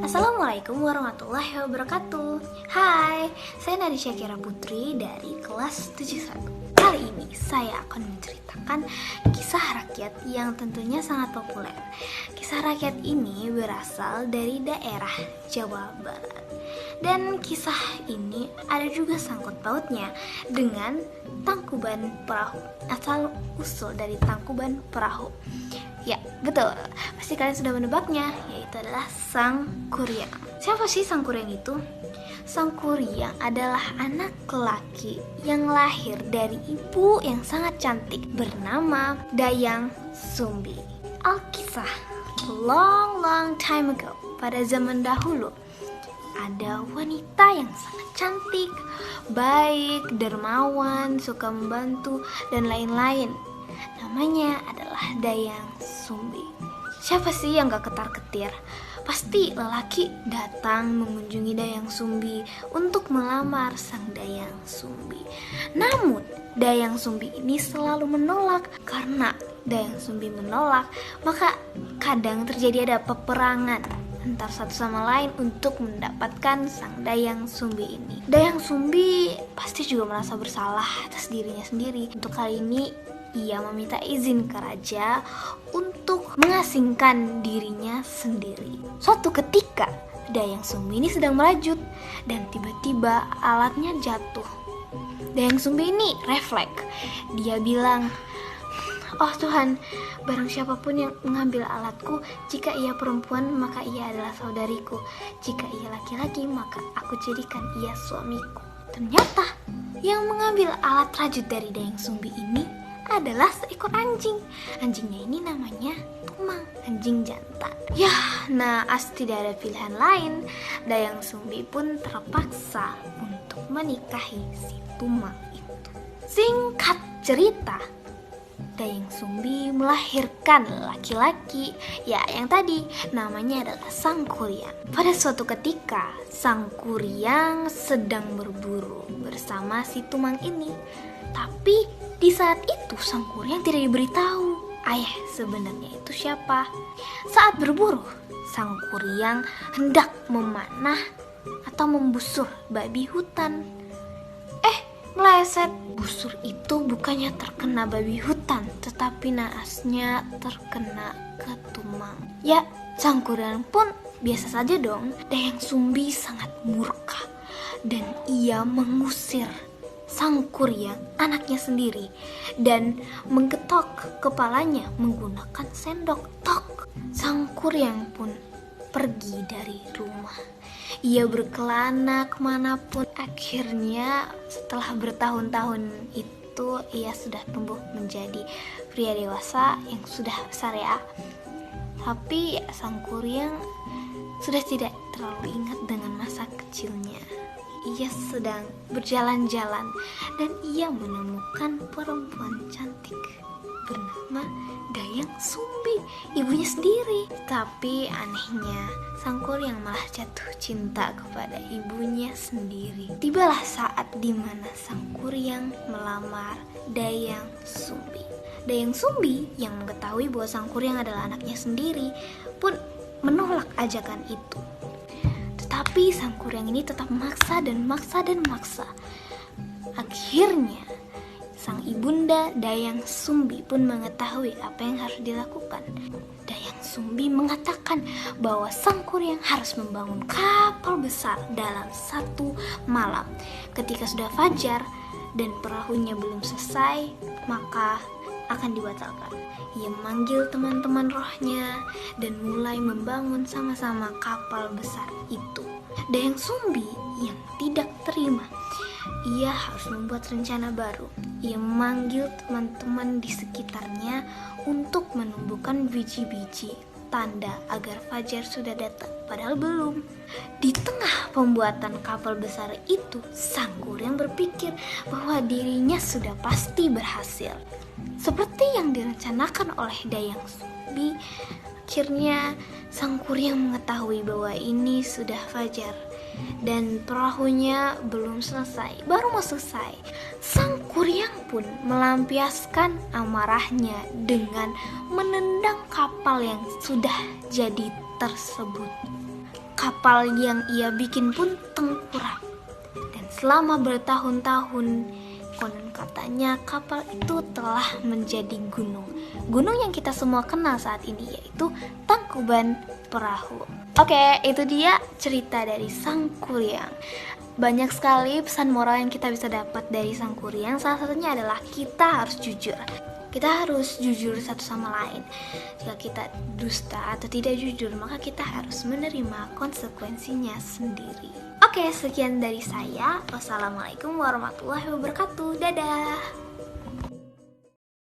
Assalamualaikum warahmatullahi wabarakatuh. Hai, saya Nadi Syakira Putri dari kelas 71. Kali ini saya akan menceritakan kisah rakyat yang tentunya sangat populer. Kisah rakyat ini berasal dari daerah Jawa Barat. Dan kisah ini ada juga sangkut pautnya dengan Tangkuban Perahu, asal usul dari Tangkuban Perahu. Ya, betul. Pasti kalian sudah menebaknya, yaitu adalah Sang Kuryang. Siapa sih Sang Kuryang itu? Sang Kuryang adalah anak lelaki yang lahir dari ibu yang sangat cantik bernama Dayang Sumbi. Alkisah, long time ago, pada zaman dahulu, ada wanita yang sangat cantik, baik, dermawan, suka membantu, dan lain-lain. Namanya adalah Dayang Sumbi. Siapa sih yang gak ketar-ketir? Pasti lelaki datang mengunjungi Dayang Sumbi untuk melamar sang Dayang Sumbi. Namun Dayang Sumbi ini selalu menolak. Karena Dayang Sumbi menolak, maka kadang terjadi ada peperangan antar satu sama lain untuk mendapatkan sang Dayang Sumbi ini. Dayang Sumbi pasti juga merasa bersalah atas dirinya sendiri. Untuk kali ini ia meminta izin ke raja untuk mengasingkan dirinya sendiri. Suatu ketika Dayang Sumbi ini sedang merajut dan tiba-tiba alatnya jatuh. Dayang Sumbi ini refleks. Dia bilang, "Oh Tuhan, barang siapapun yang mengambil alatku, jika ia perempuan maka ia adalah saudariku, jika ia laki-laki maka aku jadikan ia suamiku." Ternyata yang mengambil alat rajut dari Dayang Sumbi ini adalah seekor anjing. Anjingnya ini namanya Tumang, anjing jantan. Naas tidak ada pilihan lain, Dayang Sumbi pun terpaksa untuk menikahi si Tumang itu. Singkat cerita, Dayang Sumbi melahirkan laki-laki, yang tadi namanya adalah Sang Kuryang. Pada suatu ketika, Sang Kuryang sedang berburu bersama si Tumang ini. Tapi di saat itu Sang Kuryang tidak diberitahu ayah sebenarnya itu siapa. Saat berburu, Sang Kuryang hendak memanah atau membusur babi hutan. Meleset, busur itu bukannya terkena babi hutan, tetapi naasnya terkena ke Tumang. Sang Kuryang pun biasa saja dong. Dayang Sumbi sangat murka dan ia mengusir Sang Kuryang, anaknya sendiri, dan menggetok kepalanya menggunakan sendok. Tok. Sang Kuryang pun pergi dari rumah. Ia berkelana kemanapun. Akhirnya setelah bertahun-tahun itu ia sudah tumbuh menjadi pria dewasa yang sudah besar ya. Tapi Sang Kuryang sudah tidak terlalu ingat dengan masa kecilnya. Ia sedang berjalan-jalan dan ia menemukan perempuan cantik bernama Dayang Sumbi, ibunya sendiri. Tapi anehnya, Sang Kuryang malah jatuh cinta kepada ibunya sendiri. Tibalah saat dimana Sang Kuryang melamar Dayang Sumbi. Dayang Sumbi yang mengetahui bahwa Sang Kuryang adalah anaknya sendiri pun menolak ajakan itu. Tetapi Sang Kuryang ini tetap memaksa. Akhirnya sang ibunda Dayang Sumbi pun mengetahui apa yang harus dilakukan. Dayang Sumbi mengatakan bahwa Sang Kuryang harus membangun kapal besar dalam satu malam. Ketika sudah fajar dan perahunya belum selesai, maka akan dibatalkan. Ia memanggil teman-teman rohnya dan mulai membangun sama-sama kapal besar itu. Dayang Sumbi yang tidak terima, ia harus membuat rencana baru. Ia memanggil teman-teman di sekitarnya untuk menumbuhkan biji-biji tanda agar fajar sudah datang, padahal belum. Di tengah pembuatan kapal besar itu, Sang Kuryang berpikir bahwa dirinya sudah pasti berhasil. Seperti yang direncanakan oleh Dayang Sumbi, akhirnya Sang Kuryang mengetahui bahwa ini sudah fajar dan perahunya belum selesai, baru mau selesai. Sang Kuryang pun melampiaskan amarahnya dengan menendang kapal yang sudah jadi tersebut. Kapal yang ia bikin pun tengkurap. Dan selama bertahun-tahun, konon katanya kapal itu telah menjadi gunung. Gunung yang kita semua kenal saat ini, yaitu Tangkuban Perahu. Oke, itu dia cerita dari Sang Kuryang. Banyak sekali pesan moral yang kita bisa dapat dari Sang Kuryang. Salah satunya adalah kita harus jujur. Kita harus jujur satu sama lain. Jika kita dusta atau tidak jujur, maka kita harus menerima konsekuensinya sendiri. Oke, sekian dari saya. Wassalamualaikum warahmatullahi wabarakatuh. Dadah.